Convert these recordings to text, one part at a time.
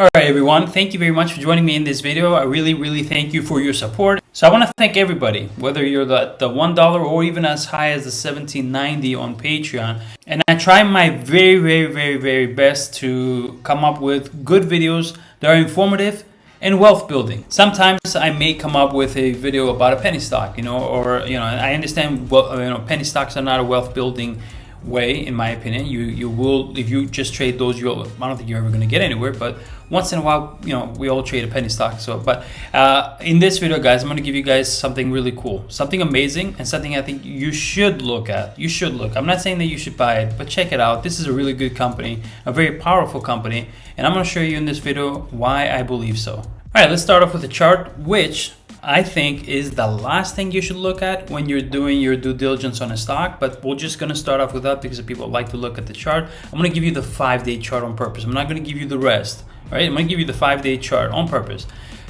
All right, everyone. Thank you very much for joining me in this video. I really thank you for your support. So I want to thank everybody, whether you're the $1 or even as high as the $17.90 on Patreon. And I try my very best to come up with good videos that are informative and wealth building. Sometimes I may come up with a video about a penny stock, or I understand penny stocks are not a wealth building way, in my opinion. You will, if you just trade those, I don't think you're ever going to get anywhere, but once in a while, we all trade a penny stock. But in this video, guys, I'm going to give you guys something really cool, something amazing, and something I think you should look at. I'm not saying that you should buy it, but check it out. This is a really good company, a very powerful company, and I'm going to show you in this video why I believe so. All right, let's start off with a chart, which I think is the last thing you should look at when you're doing your due diligence on a stock, but we're just gonna start off with that because people like to look at the chart. I'm gonna give you the 5-day chart on purpose. I'm not gonna give you the rest, all right? I'm gonna give you the 5-day chart on purpose.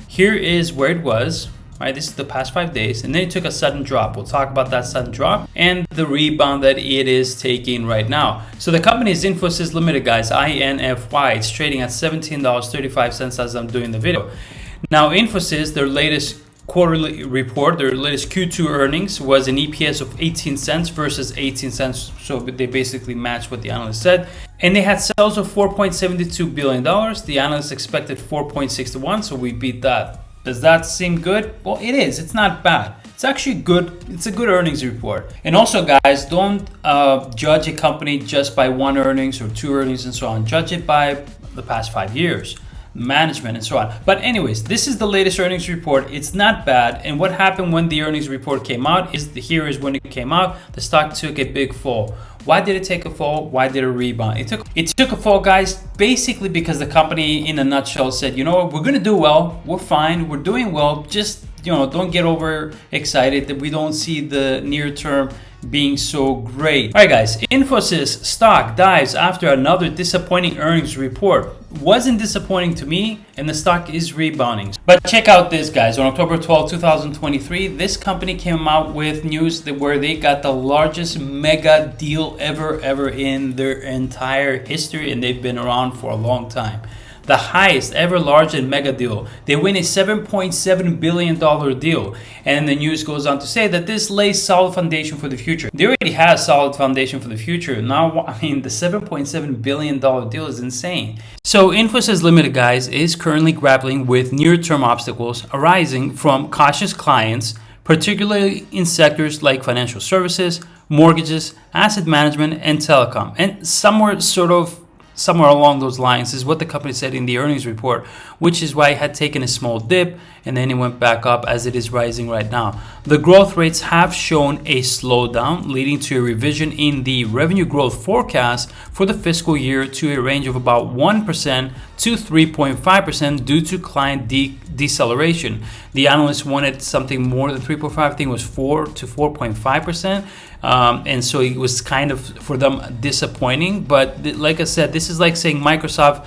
Here is where it was, right? This is the past 5 days, and then it took a sudden drop. We'll talk about that sudden drop and the rebound that it is taking right now. So the company is Infosys Limited, guys, INFY. It's trading at $17.35 as I'm doing the video. Now, Infosys, their latest quarterly report, their latest Q2 earnings was an EPS of 18 cents versus 18 cents. So they basically matched what the analyst said. And they had sales of $4.72 billion. The analyst expected 4.61, so we beat that. Does that seem good? Well, it is. It's not bad. It's actually good. It's a good earnings report. And also, guys, don't judge a company just by one earnings or two earnings and so on. Judge it by the past 5 years. Management and so on. But anyways, this is the latest earnings report. It's not bad. And what happened when the earnings report came out is here is when it came out, the stock took a big fall. Why did it take a fall? Why did it rebound? It took a fall, guys, basically because the company in a nutshell said, you know what, we're gonna do well, we're fine, we're doing well, just don't get over excited that we don't see the near term being so great. All right, guys, Infosys stock dives after another disappointing earnings report. Wasn't disappointing to me, and the stock is rebounding. But check out this, guys. On October 12, 2023, this company came out with news where they got the largest mega deal ever in their entire history, and they've been around for a long time. The highest ever large and mega deal. They win a $7.7 billion deal. And the news goes on to say that this lays solid foundation for the future. They already have solid foundation for the future. Now, I mean, the $7.7 billion deal is insane. So Infosys Limited, guys, is currently grappling with near-term obstacles arising from cautious clients, particularly in sectors like financial services, mortgages, asset management, and telecom. And somewhere along those lines is what the company said in the earnings report, which is why it had taken a small dip and then it went back up as it is rising right now. The growth rates have shown a slowdown, leading to a revision in the revenue growth forecast for the fiscal year to a range of about 1% to 3.5% due to client deceleration. The analysts wanted something more than 3.5, I think it was 4 to 4.5%. And so it was kind of for them disappointing. But like I said, this is like saying Microsoft,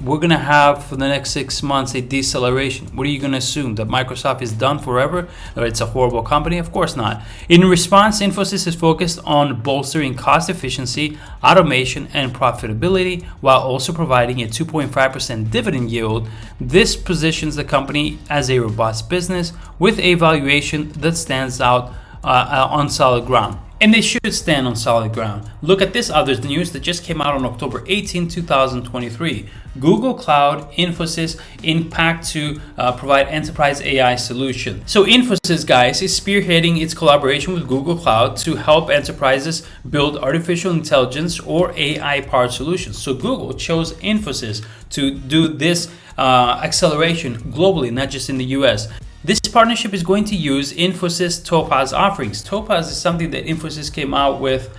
we're going to have for the next 6 months a deceleration. What are you going to assume? That Microsoft is done forever? Or it's a horrible company? Of course not. In response, Infosys is focused on bolstering cost efficiency, automation, and profitability while also providing a 2.5% dividend yield. This positions the company as a robust business with a valuation that stands out on solid ground. And they should stand on solid ground. Look at this other news that just came out on October 18, 2023. Google Cloud, Infosys impact to provide enterprise AI solution. So Infosys, guys, is spearheading its collaboration with Google Cloud to help enterprises build artificial intelligence or AI-powered solutions. So Google chose Infosys to do this acceleration globally, not just in the US. This partnership is going to use Infosys Topaz offerings. Topaz is something that Infosys came out with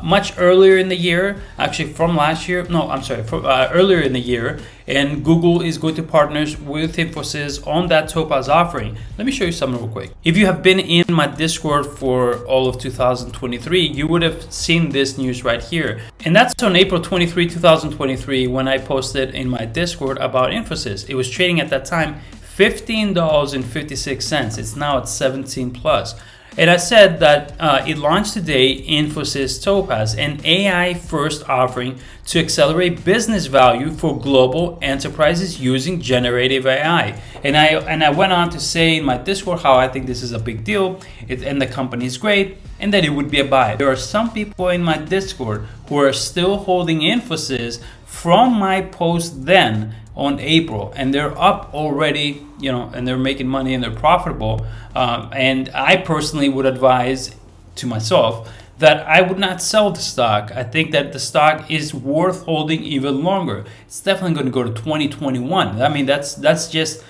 much earlier in the year, actually from last year. No, I'm sorry, earlier in the year. And Google is going to partner with Infosys on that Topaz offering. Let me show you something real quick. If you have been in my Discord for all of 2023, you would have seen this news right here. And that's on April 23, 2023, when I posted in my Discord about Infosys. It was trading at that time $15.56. It's now at 17 plus. And I said that it launched today Infosys Topaz, an AI-first offering to accelerate business value for global enterprises using generative AI. And I went on to say in my Discord how I think this is a big deal, and the company is great, and that it would be a buy. There are some people in my Discord who are still holding Infosys from my post then on April, and they're up already, and they're making money and they're profitable. And I personally would advise to myself that I would not sell the stock. I think that the stock is worth holding even longer. It's definitely going to go to 2021. I mean, it's just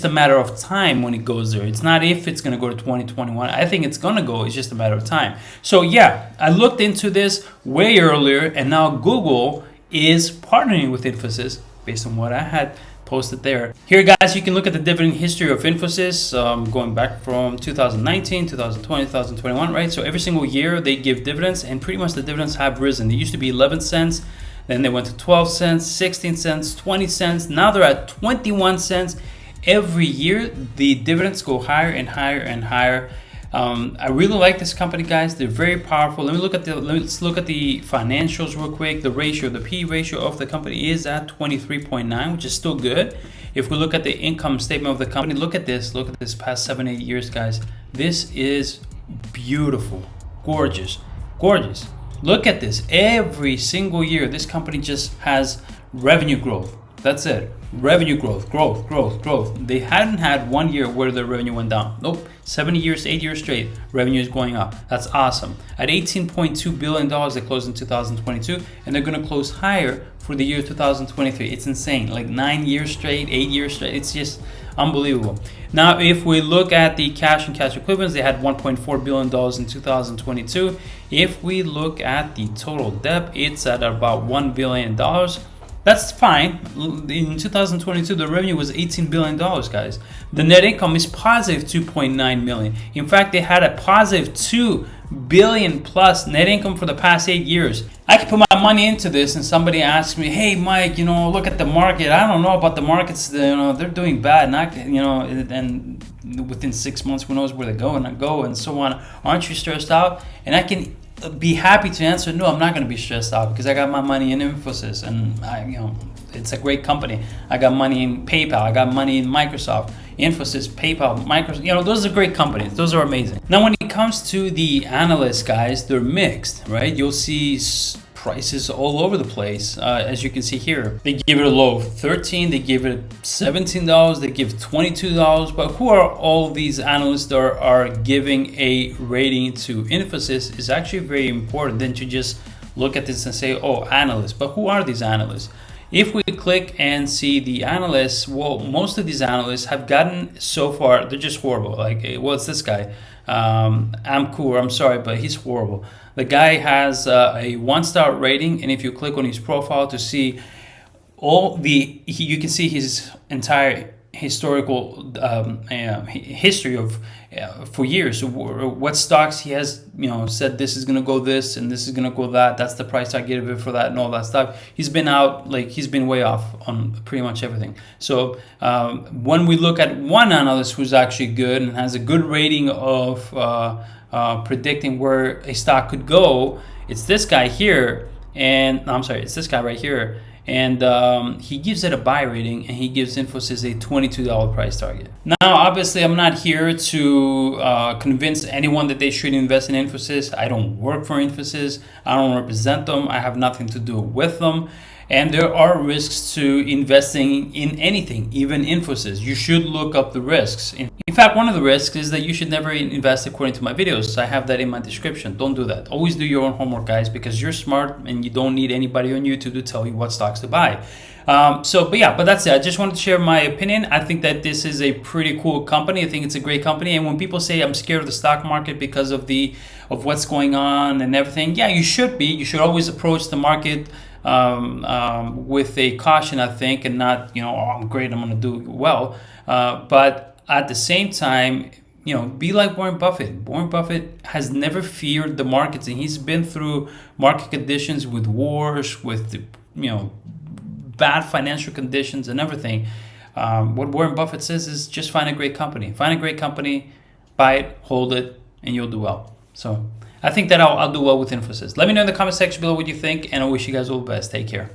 a matter of time when it goes there. It's not if it's going to go to 2021. I think it's going to go. It's just a matter of time. So yeah, I looked into this way earlier, and now Google is partnering with Infosys based on what I had posted there. Here, guys, you can look at the dividend history of Infosys going back from 2019, 2020, 2021, right? So every single year they give dividends, and pretty much the dividends have risen. They used to be 11 cents, then they went to 12 cents, 16 cents, 20 cents. Now they're at 21 cents. Every year the dividends go higher and higher and higher. I really like this company, guys. They're very powerful. Let's look at the financials real quick. The P ratio of the company is at 23.9, which is still good. If we look at the income statement of the company, look at this past 7-8 years, guys. This is beautiful, gorgeous. Look at this. Every single year, this company just has revenue growth. That's it. Revenue growth. They hadn't had 1 year where the revenue went down. Nope. 7 years, 8 years straight, revenue is going up. That's awesome. At $18.2 billion, they closed in 2022, and they're going to close higher for the year 2023. It's insane. Like 9 years straight, 8 years straight. It's just unbelievable. Now, if we look at the cash and cash equivalents, they had $1.4 billion in 2022. If we look at the total debt, it's at about $1 billion. That's fine. In 2022, the revenue was $18 billion, guys. The net income is positive $2.9 million. In fact, they had a positive $2 billion plus net income for the past 8 years. I could put my money into this, and somebody asks me, "Hey, Mike, look at the market. I don't know about the markets. They're doing bad. And within 6 months, who knows where they're going and so on. Aren't you stressed out?" And I can be happy to answer, no, I'm not going to be stressed out because I got my money in Infosys, and it's a great company. I got money in PayPal. I got money in Microsoft, Infosys, PayPal, Microsoft. Those are great companies. Those are amazing. Now, when it comes to the analysts, guys, they're mixed, right? You'll see prices all over the place. As you can see here, they give it a low of 13, they give it $17, they give $22. But who are all these analysts that are giving a rating to Infosys is actually very important than to just look at this and say, oh, analysts. But who are these analysts? If we click and see the analysts, well, most of these analysts have gotten so far, they're just horrible. Like, what's this guy? Amkur, I'm sorry, but he's horrible. The guy has a 1-star rating, and if you click on his profile to see you can see his entire historical history of for years, what stocks he has said this is going to go this and this is going to go that, that's the price I give it for that and all that stuff. He's been way off on pretty much everything. So when we look at one analyst who's actually good and has a good rating of predicting where a stock could go, it's this guy here, it's this guy right here. And he gives it a buy rating, and he gives Infosys a $22 price target. Now, obviously, I'm not here to convince anyone that they should invest in Infosys. I don't work for Infosys. I don't represent them. I have nothing to do with them. And there are risks to investing in anything, even Infosys. You should look up the risks. In fact, one of the risks is that you should never invest according to my videos. I have that in my description. Don't do that. Always do your own homework, guys, because you're smart and you don't need anybody on YouTube to tell you what stocks to buy. But that's it. I just wanted to share my opinion. I think that this is a pretty cool company. I think it's a great company. And when people say I'm scared of the stock market because of what's going on and everything, yeah, you should be. You should always approach the market with a caution, I think, and not, I'm great, I'm going to do well. But at the same time, be like Warren Buffett. Warren Buffett has never feared the markets, and he's been through market conditions with wars, with, bad financial conditions and everything. What Warren Buffett says is just find a great company. Find a great company, buy it, hold it, and you'll do well. So I think that I'll do well with Infosys. Let me know in the comment section below what you think, and I wish you guys all the best. Take care.